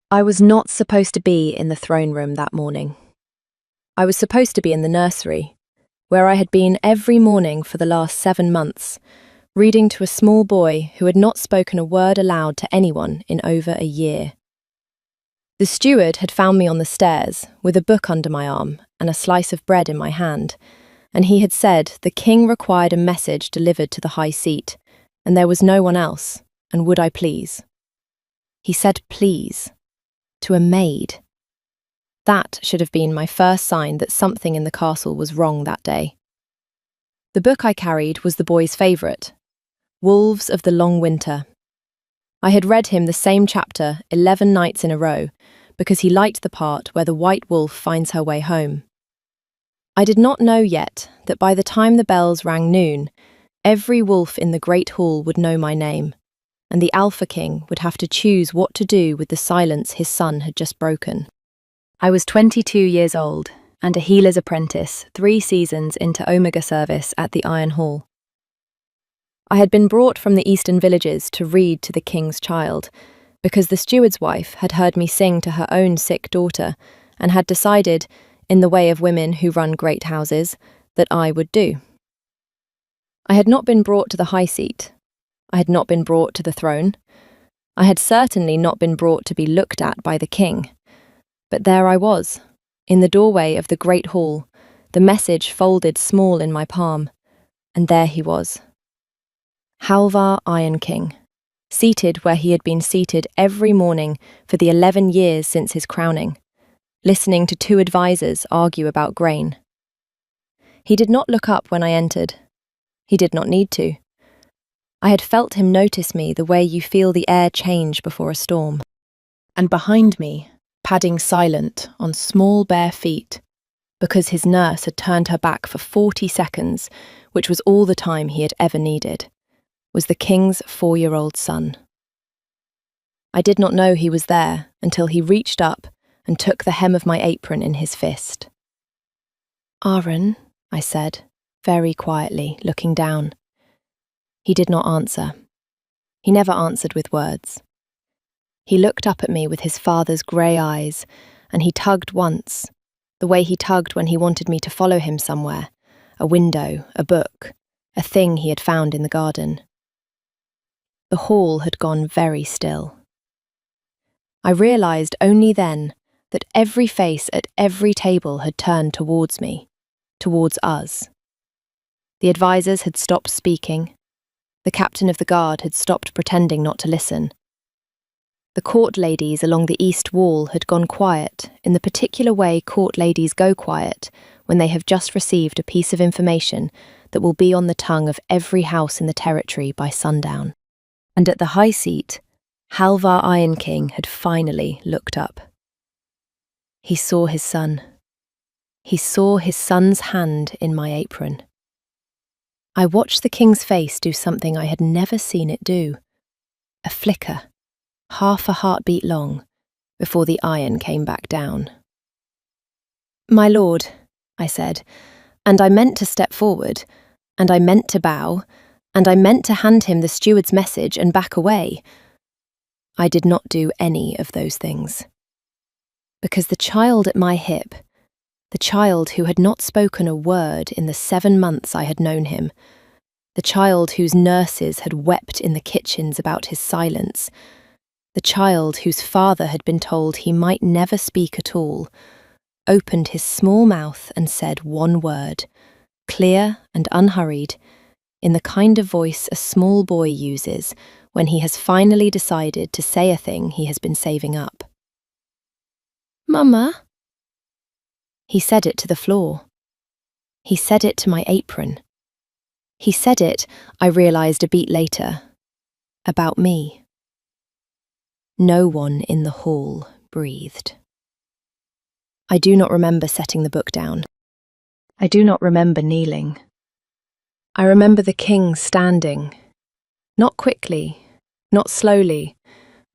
I was not supposed to be in the throne room that morning. I was supposed to be in the nursery, where I had been every morning for the last 7 months, reading to a small boy who had not spoken a word aloud to anyone in over a year. The steward had found me on the stairs, with a book under my arm and a slice of bread in my hand, and he had said the king required a message delivered to the high seat, and there was no one else, and would I please? He said please, to a maid. That should have been my first sign that something in the castle was wrong that day. The book I carried was the boy's favourite, Wolves of the Long Winter. I had read him the same chapter 11 nights in a row, because he liked the part where the white wolf finds her way home. I did not know yet that by the time the bells rang noon, every wolf in the great hall would know my name, and the Alpha King would have to choose what to do with the silence his son had just broken. I was 22 years old, and a healer's apprentice 3 seasons into Omega service at the Iron Hall. I had been brought from the eastern villages to read to the king's child, because the steward's wife had heard me sing to her own sick daughter, and had decided, in the way of women who run great houses, that I would do. I had not been brought to the high seat. I had not been brought to the throne. I had certainly not been brought to be looked at by the king. But there I was, in the doorway of the great hall, the message folded small in my palm, and there he was. Halvar Iron King, seated where he had been seated every morning for the 11 years since his crowning, listening to 2 advisors argue about grain. He did not look up when I entered. He did not need to. I had felt him notice me the way you feel the air change before a storm. And behind me, padding silent on small bare feet, because his nurse had turned her back for 40 seconds, which was all the time he had ever needed, was the king's 4-year-old son. I did not know he was there until he reached up and took the hem of my apron in his fist. "Aaron," I said, very quietly, looking down. He did not answer. He never answered with words. He looked up at me with his father's grey eyes, and he tugged once, the way he tugged when he wanted me to follow him somewhere, a window, a book, a thing he had found in the garden. The hall had gone very still. I realised only then that every face at every table had turned towards me, towards us. The advisors had stopped speaking. The captain of the guard had stopped pretending not to listen. The court ladies along the east wall had gone quiet in the particular way court ladies go quiet when they have just received a piece of information that will be on the tongue of every house in the territory by sundown. And at the high seat, Halvar Iron King had finally looked up. He saw his son. He saw his son's hand in my apron. I watched the king's face do something I had never seen it do. A flicker, half a heartbeat long, before the iron came back down. "My lord," I said, and I meant to step forward, and I meant to bow, and I meant to hand him the steward's message and back away. I did not do any of those things. Because the child at my hip, the child who had not spoken a word in the 7 months I had known him, the child whose nurses had wept in the kitchens about his silence, the child whose father had been told he might never speak at all, opened his small mouth and said one word, clear and unhurried, in the kind of voice a small boy uses when he has finally decided to say a thing he has been saving up. "Mama?" He said it to the floor. He said it to my apron. He said it, I realised a beat later, about me. No one in the hall breathed. I do not remember setting the book down. I do not remember kneeling. I remember the king standing, not quickly, not slowly,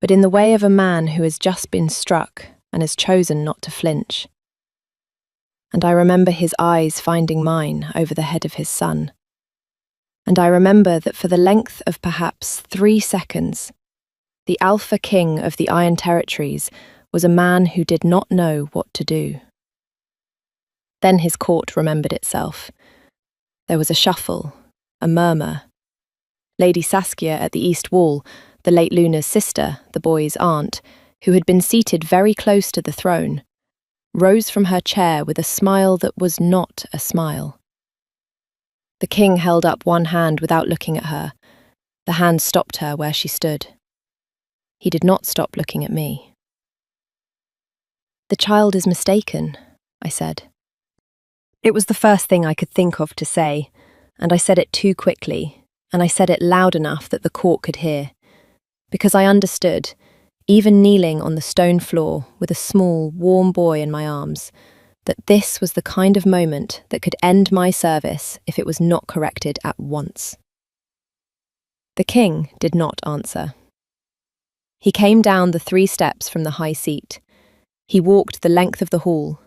but in the way of a man who has just been struck and has chosen not to flinch. And I remember his eyes finding mine over the head of his son. And I remember that for the length of perhaps 3 seconds, the Alpha King of the Iron Territories was a man who did not know what to do. Then his court remembered itself. There was a shuffle, a murmur. Lady Saskia at the east wall, the late Luna's sister, the boy's aunt, who had been seated very close to the throne, rose from her chair with a smile that was not a smile. The king held up one hand without looking at her. The hand stopped her where she stood. He did not stop looking at me. "The child is mistaken," I said. It was the first thing I could think of to say, and I said it too quickly, and I said it loud enough that the court could hear, because I understood, even kneeling on the stone floor with a small, warm boy in my arms, that this was the kind of moment that could end my service if it was not corrected at once. The king did not answer. He came down the 3 steps from the high seat. He walked the length of the hall.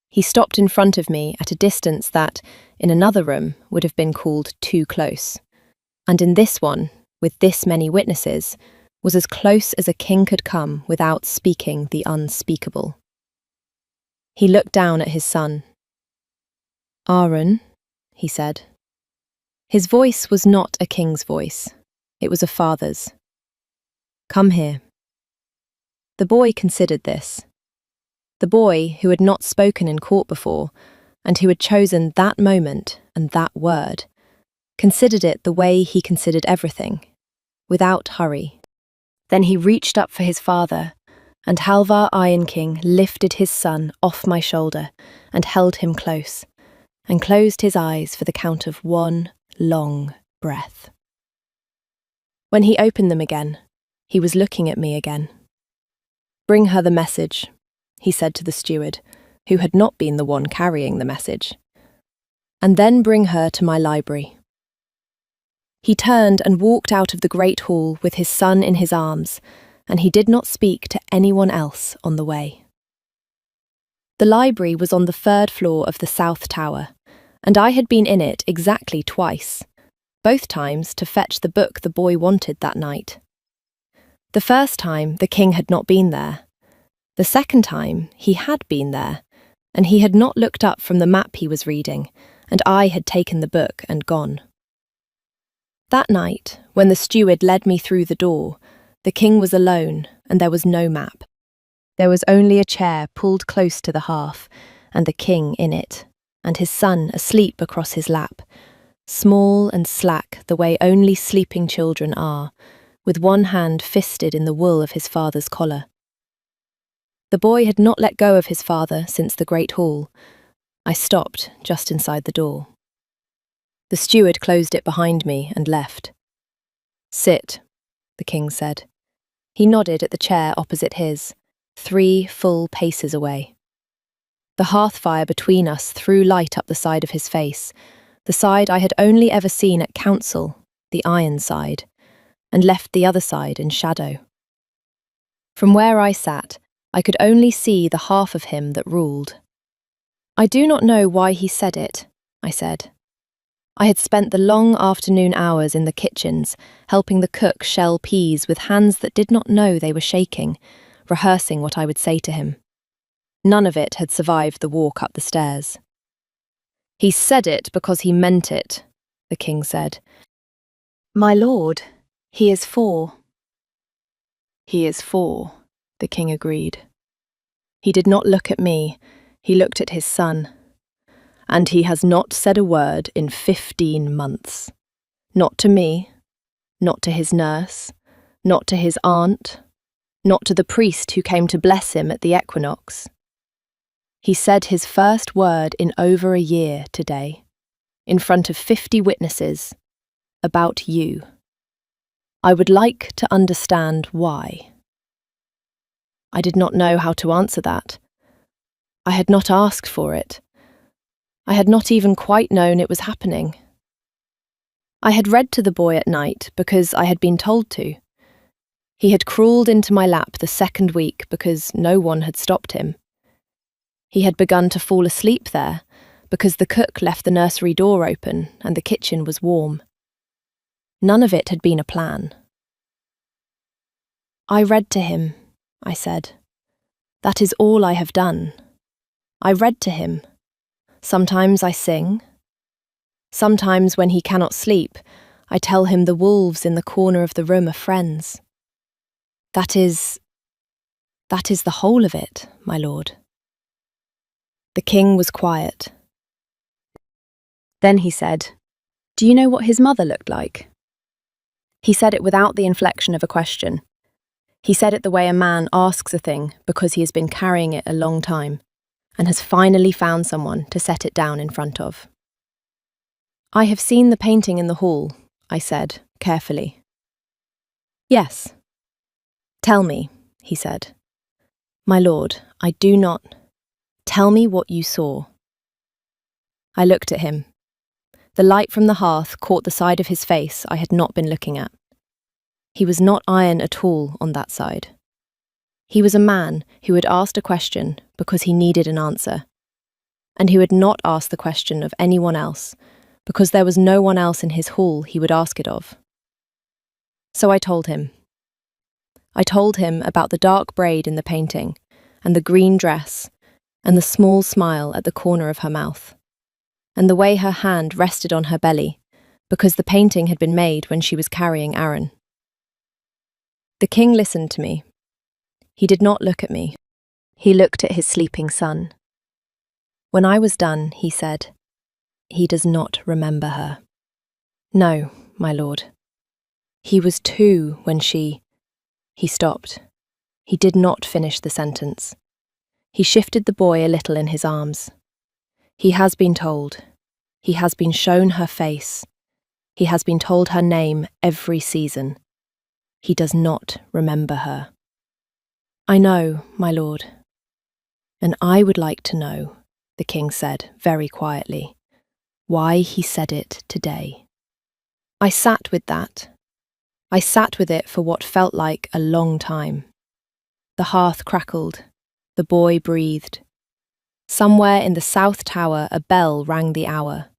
He stopped in front of me at a distance that, in another room, would have been called too close. And in this one, with this many witnesses, was as close as a king could come without speaking the unspeakable. He looked down at his son. "Aaron," he said. His voice was not a king's voice. It was a father's. "Come here." The boy considered this. The boy who had not spoken in court before, and who had chosen that moment and that word, considered it the way he considered everything, without hurry. Then he reached up for his father, and Halvar Iron King lifted his son off my shoulder and held him close, and closed his eyes for the count of 1 long breath. When he opened them again, he was looking at me again. "Bring her the message," he said to the steward, who had not been the one carrying the message. "And then bring her to my library." He turned and walked out of the great hall with his son in his arms, and he did not speak to anyone else on the way. The library was on the 3rd floor of the South Tower, and I had been in it exactly twice, both times to fetch the book the boy wanted that night. The first time, the king had not been there. The second time, he had been there, and he had not looked up from the map he was reading, and I had taken the book and gone. That night, when the steward led me through the door, the king was alone, and there was no map. There was only a chair pulled close to the hearth, and the king in it, and his son asleep across his lap, small and slack the way only sleeping children are, with one hand fisted in the wool of his father's collar. The boy had not let go of his father since the great hall. I stopped just inside the door. The steward closed it behind me and left. "Sit," the king said. He nodded at the chair opposite his, 3 full paces away. The hearth fire between us threw light up the side of his face, the side I had only ever seen at council, the iron side, and left the other side in shadow. From where I sat, I could only see the half of him that ruled. "I do not know why he said it," I said. I had spent the long afternoon hours in the kitchens, helping the cook shell peas with hands that did not know they were shaking, rehearsing what I would say to him. None of it had survived the walk up the stairs. "He said it because he meant it," the king said. "My lord, he is 4. "He is 4, the king agreed. He did not look at me, he looked at his son. "And he has not said a word in 15 months. Not to me, not to his nurse, not to his aunt, not to the priest who came to bless him at the equinox. He said his first word in over a year today, in front of 50 witnesses, about you. I would like to understand why." I did not know how to answer that. I had not asked for it. I had not even quite known it was happening. I had read to the boy at night because I had been told to. He had crawled into my lap the 2nd week because no one had stopped him. He had begun to fall asleep there because the cook left the nursery door open and the kitchen was warm. None of it had been a plan. "I read to him," I said. That is all I have done. I read to him. Sometimes I sing. Sometimes when he cannot sleep, I tell him the wolves in the corner of the room are friends. That is the whole of it, my lord. The king was quiet. Then he said, "Do you know what his mother looked like?" He said it without the inflection of a question. He said it the way a man asks a thing because he has been carrying it a long time and has finally found someone to set it down in front of. "I have seen the painting in the hall," I said, carefully. "Yes." "Tell me," he said. "My lord, I do not. Tell me what you saw." I looked at him. The light from the hearth caught the side of his face I had not been looking at. He was not iron at all on that side. He was a man who had asked a question because he needed an answer, and who had not asked the question of anyone else because there was no one else in his hall he would ask it of. So I told him. I told him about the dark braid in the painting, and the green dress, and the small smile at the corner of her mouth, and the way her hand rested on her belly, because the painting had been made when she was carrying Aaron. The king listened to me. He did not look at me. He looked at his sleeping son. When I was done, he said, "He does not remember her." "No, my lord. He was 2 when she—" He stopped. He did not finish the sentence. He shifted the boy a little in his arms. "He has been told. He has been shown her face. He has been told her name every season. He does not remember her." "I know, my lord." "And I would like to know," the king said very quietly, "why he said it today." I sat with that. I sat with it for what felt like a long time. The hearth crackled. The boy breathed. Somewhere in the south tower a bell rang the hour.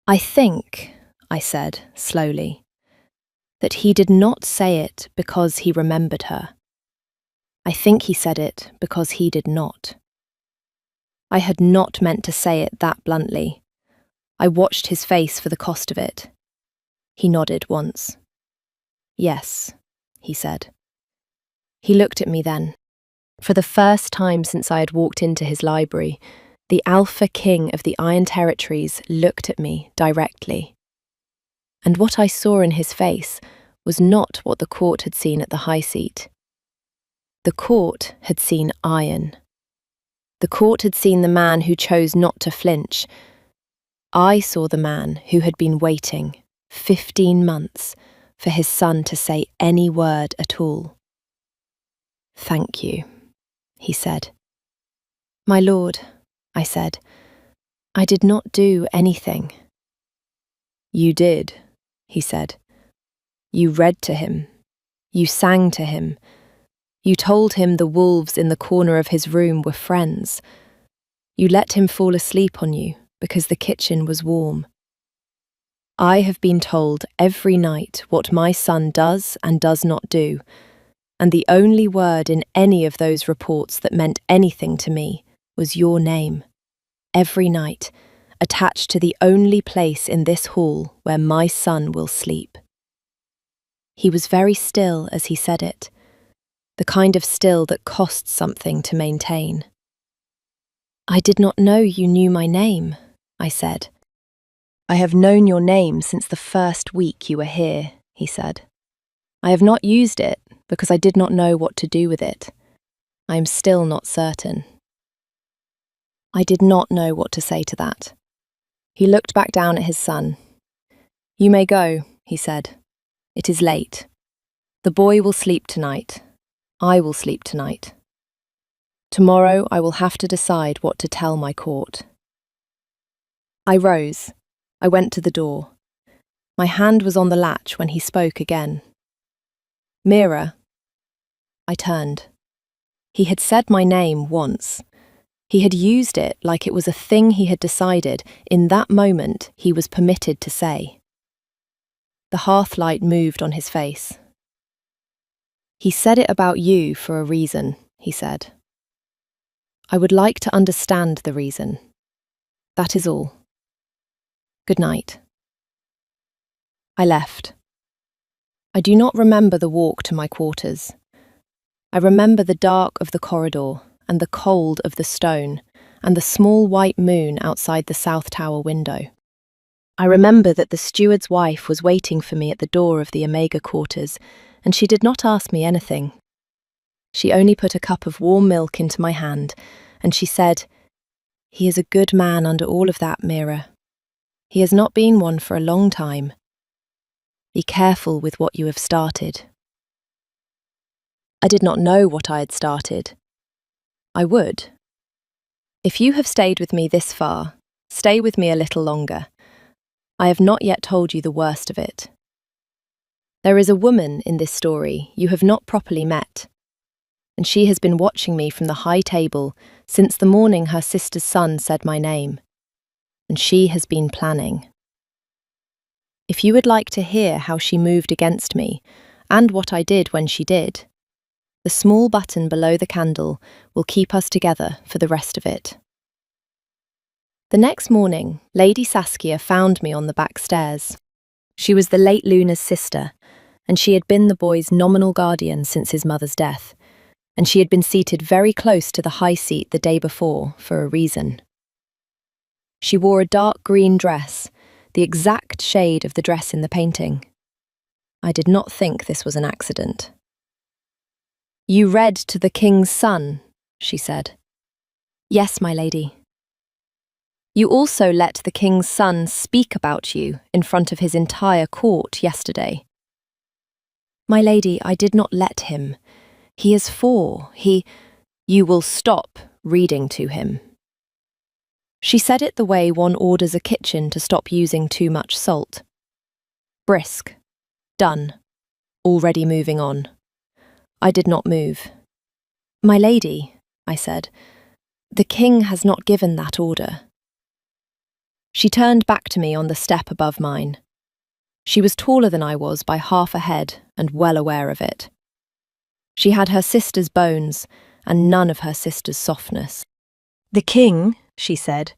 "I think," I said slowly, "that he did not say it because he remembered her. I think he said it because he did not." I had not meant to say it that bluntly. I watched his face for the cost of it. He nodded once. "Yes," he said. He looked at me then. For the first time since I had walked into his library, the Alpha King of the Iron Territories looked at me directly. And what I saw in his face was not what the court had seen at the high seat. The court had seen iron. The court had seen the man who chose not to flinch. I saw the man who had been waiting 15 months for his son to say any word at all. "Thank you," he said. "My lord," I said, "I did not do anything." "You did," he said. "You read to him. You sang to him. You told him the wolves in the corner of his room were friends. You let him fall asleep on you because the kitchen was warm. I have been told every night what my son does and does not do, and the only word in any of those reports that meant anything to me was your name, every night, attached to the only place in this hall where my son will sleep." He was very still as he said it, the kind of still that costs something to maintain. "I did not know you knew my name," I said. "I have known your name since the first week you were here," he said. "I have not used it because I did not know what to do with it. I am still not certain." I did not know what to say to that. He looked back down at his son. "You may go," he said. "It is late. The boy will sleep tonight. I will sleep tonight. Tomorrow I will have to decide what to tell my court." I rose. I went to the door. My hand was on the latch when he spoke again. "Mira." I turned. He had said my name once. He had used it like it was a thing he had decided in that moment he was permitted to say. The hearthlight moved on his face. "He said it about you for a reason," he said. I would like to understand the reason. That is all. Good night. I left. I do not remember the walk to my quarters. I remember the dark of the corridor and the cold of the stone and the small white moon outside the South Tower window. I remember that the steward's wife was waiting for me at the door of the Omega quarters, and she did not ask me anything. She only put a cup of warm milk into my hand, and she said, "He is a good man under all of that, Mira. He has not been one for a long time. Be careful with what you have started." I did not know what I had started. I would. If you have stayed with me this far, stay with me a little longer. I have not yet told you the worst of it. There is a woman in this story you have not properly met, and she has been watching me from the high table since the morning her sister's son said my name, and she has been planning. If you would like to hear how she moved against me, and what I did when she did, the small button below the candle will keep us together for the rest of it. The next morning, Lady Saskia found me on the back stairs. She was the late Luna's sister, and she had been the boy's nominal guardian since his mother's death, and she had been seated very close to the high seat the day before for a reason. She wore a dark green dress, the exact shade of the dress in the painting. I did not think this was an accident. "You read to the king's son," she said. "Yes, my lady." "You also let the king's son speak about you in front of his entire court yesterday." "My lady, I did not let him. He is 4. You will stop reading to him." She said it the way one orders a kitchen to stop using too much salt. Brisk. Done. Already moving on. I did not move. "My lady," I said, "the king has not given that order." She turned back to me on the step above mine. She was taller than I was by half a head and well aware of it. She had her sister's bones and none of her sister's softness. "The king," she said,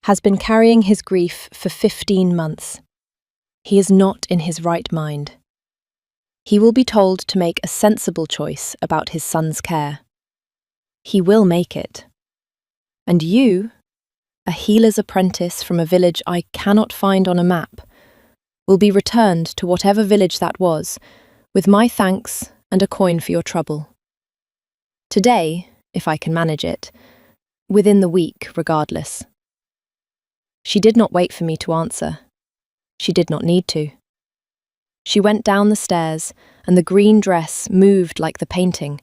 "has been carrying his grief for 15 months. He is not in his right mind. He will be told to make a sensible choice about his son's care. He will make it. And you, a healer's apprentice from a village I cannot find on a map, will be returned to whatever village that was, with my thanks and a coin for your trouble. Today, if I can manage it, within the week regardless." She did not wait for me to answer. She did not need to. She went down the stairs, and the green dress moved like the painting,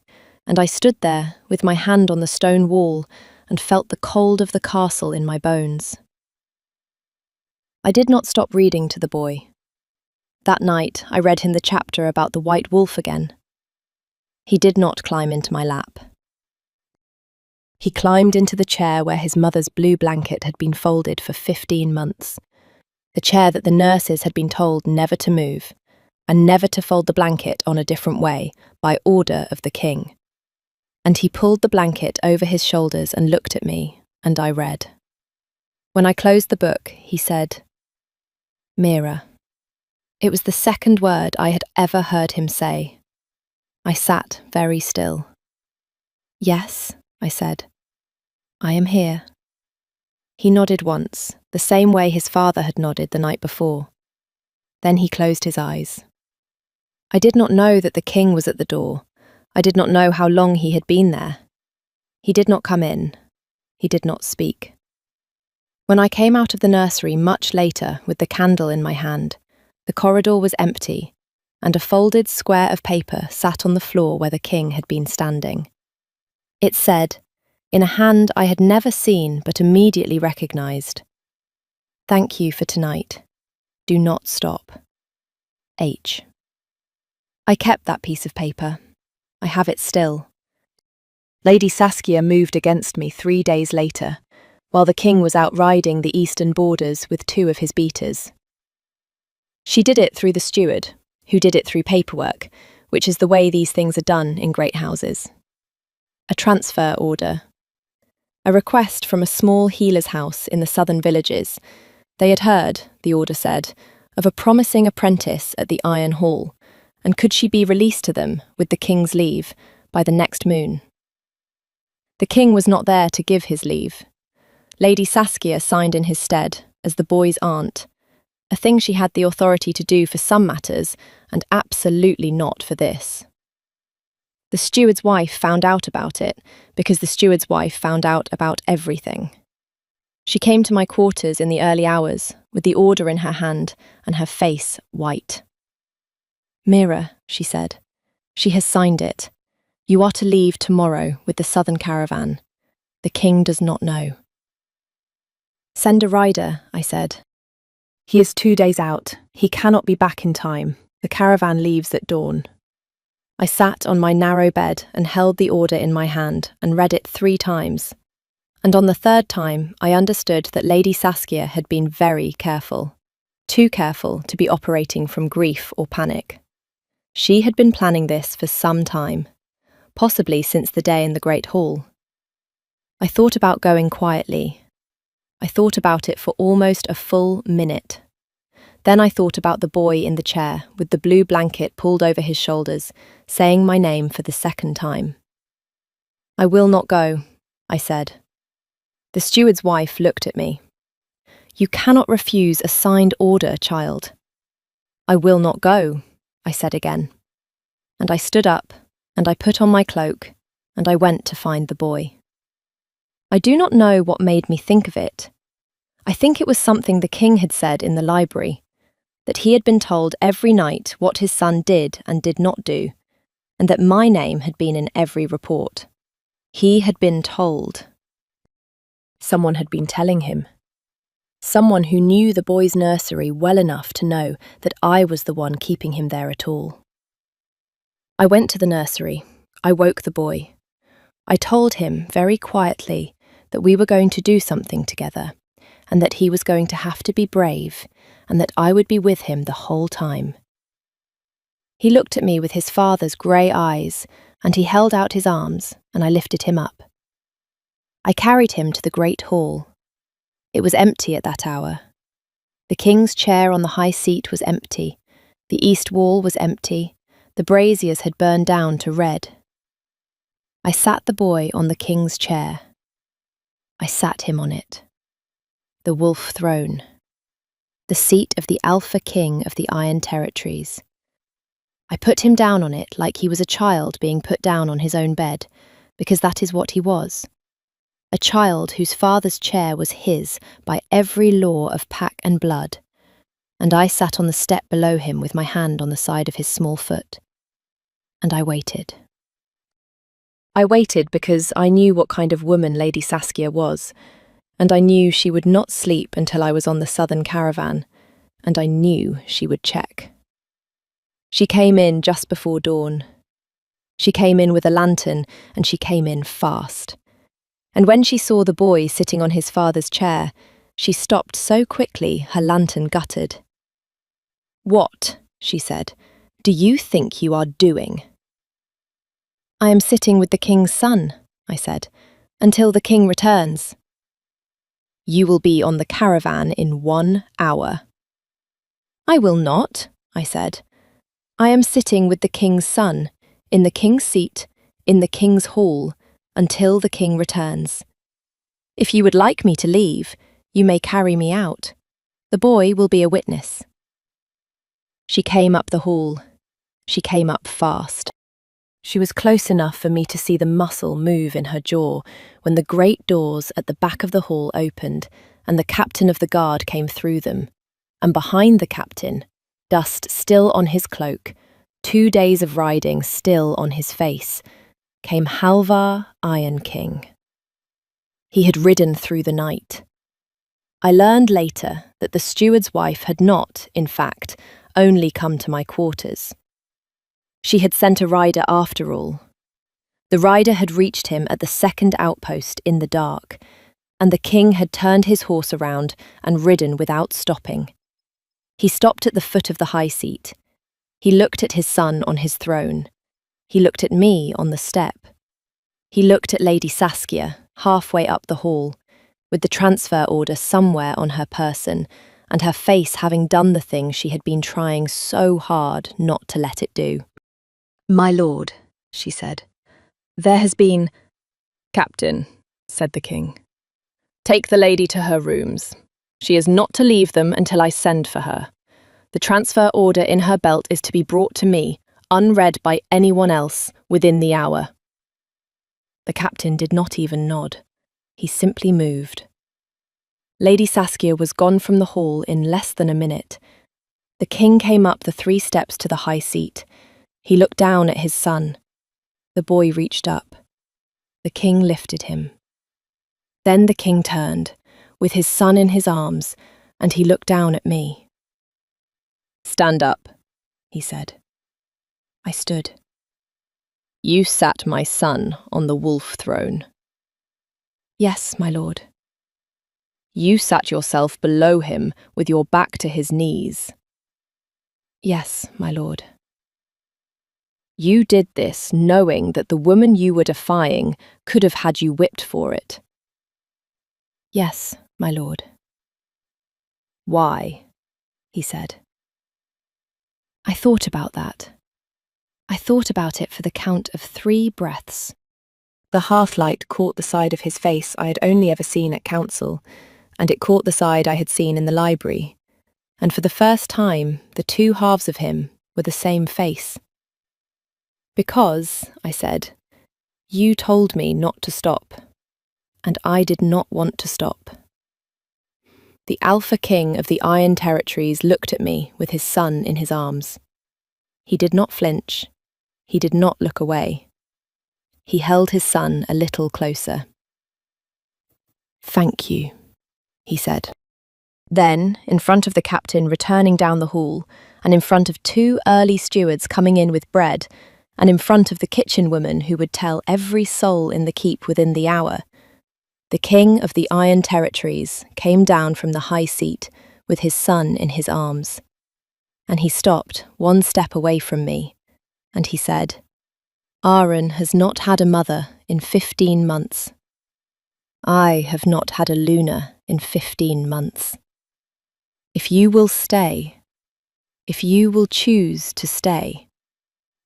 and I stood there with my hand on the stone wall and felt the cold of the castle in my bones. I did not stop reading to the boy. That night I read him the chapter about the white wolf again. He did not climb into my lap. He climbed into the chair where his mother's blue blanket had been folded for 15 months, the chair that the nurses had been told never to move, and never to fold the blanket on a different way by order of the king. And he pulled the blanket over his shoulders and looked at me, and I read. When I closed the book, he said, "Mira." It was the second word I had ever heard him say. I sat very still. "Yes," I said. "I am here." He nodded once, the same way his father had nodded the night before. Then he closed his eyes. I did not know that the king was at the door. I did not know how long he had been there. He did not come in. He did not speak. When I came out of the nursery much later with the candle in my hand, the corridor was empty, and a folded square of paper sat on the floor where the king had been standing. It said, in a hand I had never seen but immediately recognised, "Thank you for tonight. Do not stop. H." I kept that piece of paper. I have it still. Lady Saskia moved against me 3 days later, while the king was out riding the eastern borders with 2 of his beaters. She did it through the steward, who did it through paperwork, which is the way these things are done in great houses. A transfer order. A request from a small healer's house in the southern villages. They had heard, the order said, of a promising apprentice at the Iron Hall, and could she be released to them, with the king's leave, by the next moon? The king was not there to give his leave. Lady Saskia signed in his stead, as the boy's aunt, a thing she had the authority to do for some matters, and absolutely not for this. The steward's wife found out about it, because the steward's wife found out about everything. She came to my quarters in the early hours, with the order in her hand, and her face white. "Mira," she said, "she has signed it. You are to leave tomorrow with the southern caravan. The king does not know." "Send a rider," I said. "He is 2 days out. He cannot be back in time. The caravan leaves at dawn." I sat on my narrow bed and held the order in my hand and read it 3 times. And on the 3rd time, I understood that Lady Saskia had been very careful. Too careful to be operating from grief or panic. She had been planning this for some time, possibly since the day in the Great Hall. I thought about going quietly. I thought about it for almost a full minute. Then I thought about the boy in the chair, with the blue blanket pulled over his shoulders, saying my name for the 2nd time. "I will not go," I said. The steward's wife looked at me. "You cannot refuse a signed order, child." "I will not go," I said again. And I stood up, and I put on my cloak, and I went to find the boy. I do not know what made me think of it. I think it was something the king had said in the library, that he had been told every night what his son did and did not do, and that my name had been in every report. He had been told. Someone had been telling him. Someone who knew the boy's nursery well enough to know that I was the one keeping him there at all. I went to the nursery. I woke the boy. I told him very quietly that we were going to do something together, and that he was going to have to be brave, and that I would be with him the whole time. He looked at me with his father's grey eyes, and he held out his arms, and I lifted him up. I carried him to the great hall. It was empty at that hour. The king's chair on the high seat was empty, the east wall was empty, the braziers had burned down to red. I sat the boy on the king's chair. I sat him on it. The wolf throne. The seat of the Alpha King of the Iron Territories. I put him down on it like he was a child being put down on his own bed, because that is what he was. A child whose father's chair was his by every law of pack and blood, and I sat on the step below him with my hand on the side of his small foot. And I waited. I waited because I knew what kind of woman Lady Saskia was, and I knew she would not sleep until I was on the southern caravan, and I knew she would check. She came in just before dawn. She came in with a lantern, and she came in fast. And when she saw the boy sitting on his father's chair, she stopped so quickly her lantern guttered. "What," she said, "do you think you are doing?" "I am sitting with the king's son," I said, "until the king returns." "You will be on the caravan in 1 hour." "I will not," I said. "I am sitting with the king's son, in the king's seat, in the king's hall, until the king returns. If you would like me to leave, you may carry me out. The boy will be a witness." She came up the hall. She came up fast. She was close enough for me to see the muscle move in her jaw when the great doors at the back of the hall opened and the captain of the guard came through them, and behind the captain, dust still on his cloak, 2 days of riding still on his face, came Halvar Iron King. He had ridden through the night. I learned later that the steward's wife had not, in fact, only come to my quarters. She had sent a rider after all. The rider had reached him at the second outpost in the dark, and the king had turned his horse around and ridden without stopping. He stopped at the foot of the high seat. He looked at his son on his throne. He looked at me on the step. He looked at Lady Saskia, halfway up the hall, with the transfer order somewhere on her person, and her face having done the thing she had been trying so hard not to let it do. "My lord," she said, "there has been—" "Captain," said the king, "take the lady to her rooms. She is not to leave them until I send for her. The transfer order in her belt is to be brought to me, unread by anyone else, within the hour." The captain did not even nod. He simply moved. Lady Saskia was gone from the hall in less than a minute. The king came up the 3 steps to the high seat. He looked down at his son. The boy reached up. The king lifted him. Then the king turned, with his son in his arms, and he looked down at me. "Stand up," he said. I stood. "You sat my son on the wolf throne." "Yes, my lord." "You sat yourself below him with your back to his knees." "Yes, my lord." "You did this knowing that the woman you were defying could have had you whipped for it." "Yes, my lord." "Why?" he said. I thought about that. I thought about it for the count of 3 breaths. The half-light caught the side of his face I had only ever seen at council, and it caught the side I had seen in the library, and for the first time the 2 halves of him were the same face. "Because," I said, "you told me not to stop, and I did not want to stop." The Alpha King of the Iron Territories looked at me with his son in his arms. He did not flinch. He did not look away. He held his son a little closer. "Thank you," he said. Then, in front of the captain returning down the hall, and in front of 2 early stewards coming in with bread, and in front of the kitchen woman who would tell every soul in the keep within the hour, the King of the Iron Territories came down from the high seat with his son in his arms. And he stopped 1 step away from me, and he said, "Aaron has not had a mother in 15 months. I have not had a Luna in 15 months. If you will stay, if you will choose to stay,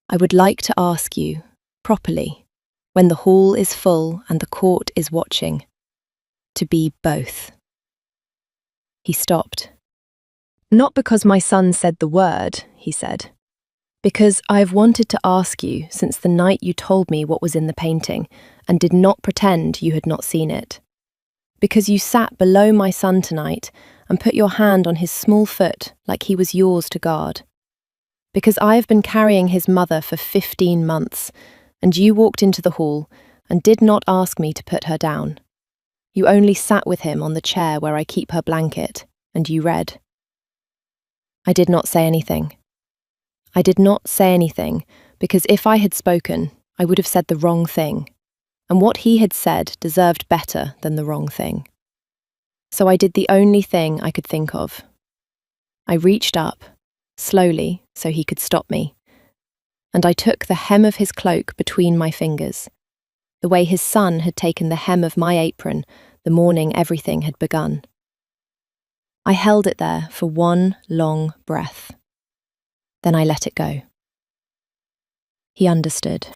I would like to ask you, properly, when the hall is full and the court is watching, to be both." He stopped. "Not because my son said the word," he said, "because I have wanted to ask you since the night you told me what was in the painting and did not pretend you had not seen it. Because you sat below my son tonight and put your hand on his small foot like he was yours to guard. Because I have been carrying his mother for 15 months, and you walked into the hall and did not ask me to put her down. You only sat with him on the chair where I keep her blanket, and you read." I did not say anything. I did not say anything because if I had spoken, I would have said the wrong thing, and what he had said deserved better than the wrong thing. So I did the only thing I could think of. I reached up, slowly so he could stop me, and I took the hem of his cloak between my fingers, the way his son had taken the hem of my apron the morning everything had begun. I held it there for 1 long breath. Then I let it go. He understood.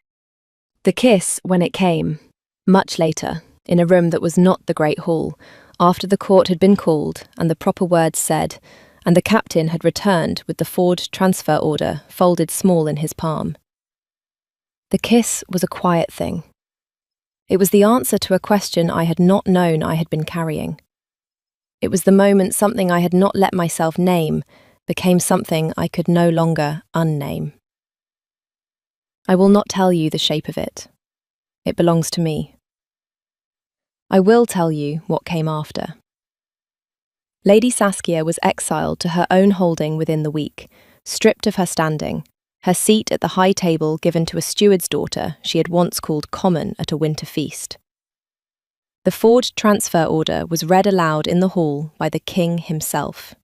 The kiss, when it came, much later, in a room that was not the great hall, after the court had been called and the proper words said, and the captain had returned with the forged transfer order folded small in his palm. The kiss was a quiet thing. It was the answer to a question I had not known I had been carrying. It was the moment something I had not let myself name became something I could no longer unname. I will not tell you the shape of it. It belongs to me. I will tell you what came after. Lady Saskia was exiled to her own holding within the week, stripped of her standing, her seat at the high table given to a steward's daughter she had once called common at a winter feast. The forged transfer order was read aloud in the hall by the king himself.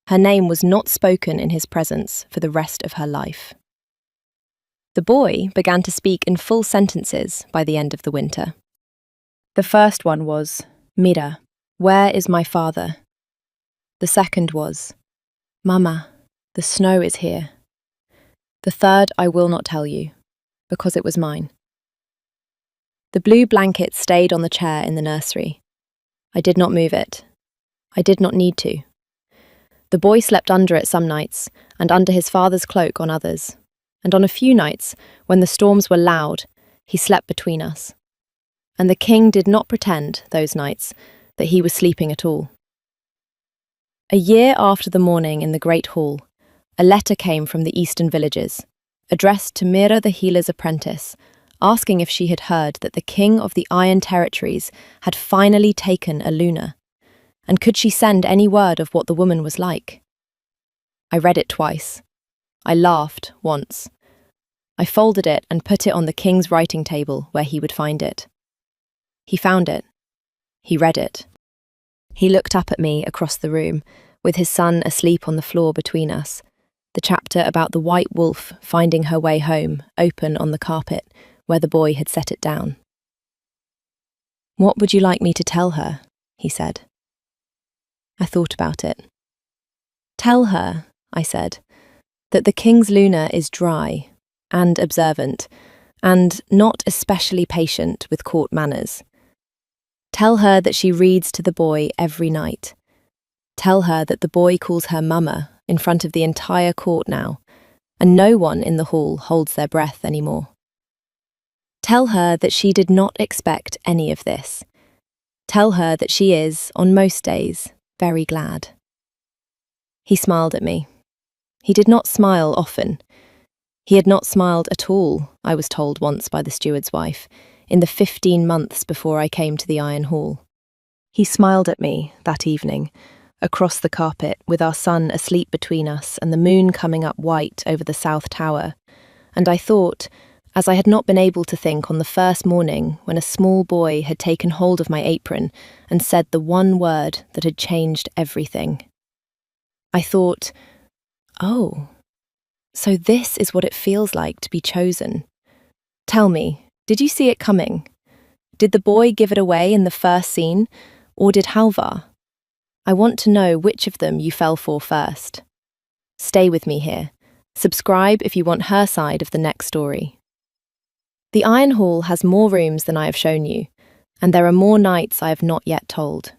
Her name was not spoken in his presence for the rest of her life. The boy began to speak in full sentences by the end of the winter. The first one was, Mira, where is my father? The second was, Mama, the snow is here. The third I will not tell you, because it was mine. The blue blanket stayed on the chair in the nursery. I did not move it. I did not need to. The boy slept under it some nights, and under his father's cloak on others. And on a few nights, when the storms were loud, he slept between us. And the king did not pretend, those nights, that he was sleeping at all. A year after the morning in the great hall, a letter came from the eastern villages, addressed to Mira the healer's apprentice, asking if she had heard that the king of the Iron Territories had finally taken a Luna, and could she send any word of what the woman was like. I read it twice. I laughed once. I folded it and put it on the king's writing table where he would find it. He found it. He read it. He looked up at me across the room, with his son asleep on the floor between us, the chapter about the white wolf finding her way home open on the carpet where the boy had set it down. What would you like me to tell her? He said. I thought about it. Tell her, I said, that the king's Luna is dry and observant, and not especially patient with court manners. Tell her that she reads to the boy every night. Tell her that the boy calls her Mama in front of the entire court now, and no one in the hall holds their breath anymore. Tell her that she did not expect any of this. Tell her that she is, on most days, very glad. He smiled at me. He did not smile often. He had not smiled at all, I was told once by the steward's wife, in the 15 months before I came to the Iron Hall. He smiled at me that evening, across the carpet, with our son asleep between us and the moon coming up white over the south tower, and I thought, as I had not been able to think on the first morning when a small boy had taken hold of my apron and said the one word that had changed everything. I thought, oh, so this is what it feels like to be chosen. Tell me, did you see it coming? Did the boy give it away in the first scene, or did Halvar? I want to know which of them you fell for first. Stay with me here. Subscribe if you want her side of the next story. The Iron Hall has more rooms than I have shown you, and there are more nights I have not yet told.